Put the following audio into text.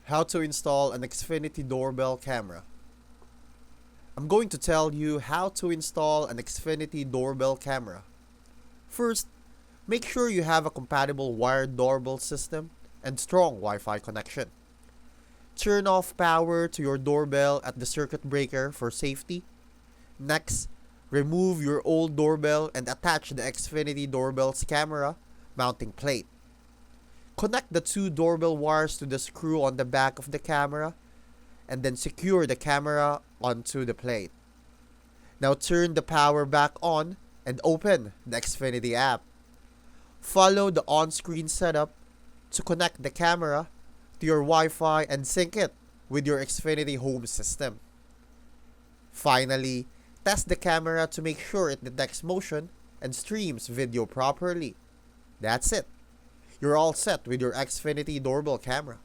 How to install an Xfinity Doorbell Camera. I'm going to tell you how to install an Xfinity Doorbell Camera. First, make sure you have a compatible wired doorbell system and strong Wi-Fi connection. Turn off power to your doorbell at the circuit breaker for safety. Next, remove your old doorbell and attach the Xfinity Doorbell's camera mounting plate. Connect the two doorbell wires to the screw on the back of the camera and then secure the camera onto the plate. Now turn the power back on and open the Xfinity app. Follow the on-screen setup to connect the camera to your Wi-Fi and sync it with your Xfinity home system. Finally, test the camera to make sure it detects motion and streams video properly. That's it. You're all set with your Xfinity Doorbell Camera.